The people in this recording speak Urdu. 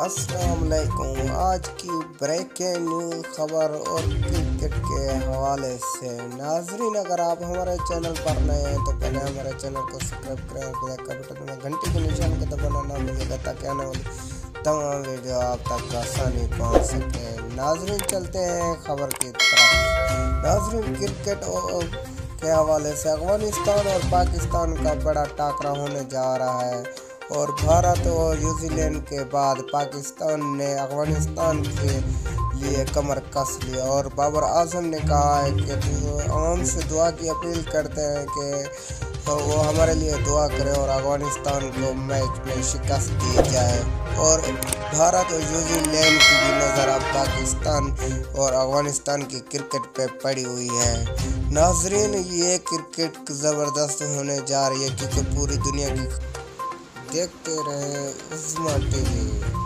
السلام علیکم۔ آج کی بریکنگ نیوز خبر اور کرکٹ کے حوالے سے ناظرین، اگر آپ ہمارے چینل پر نئے ہیں تو پہلے ہمارے چینل کو سبسکرائب کریں اور بیل کا بٹن میں گھنٹی کے نشان کو دبانا نہ بھولئے گا تاکہ آنے والی تمام ویڈیو آپ تک آسانی پہنچ سکے۔ ناظرین چلتے ہیں خبر کی طرف۔ ناظرین، کرکٹ کے حوالے سے افغانستان اور پاکستان کا بڑا ٹاکرا ہونے جا رہا ہے اور بھارت اور نیوزی لینڈ کے بعد پاکستان نے افغانستان کے لیے کمر کس لی اور بابر اعظم نے کہا ہے کہ عوام سے دعا کی اپیل کرتے ہیں کہ وہ ہمارے لیے دعا کریں اور افغانستان کو میچ میں شکست دی جائے۔ اور بھارت اور نیوزی لینڈ کی بھی نظر اب پاکستان اور افغانستان کی کرکٹ پہ پڑی ہوئی ہے۔ ناظرین، یہ کرکٹ زبردست ہونے جا رہی ہے کیونکہ پوری دنیا کی دیکھتے رہے عظمیٰ ٹی وی۔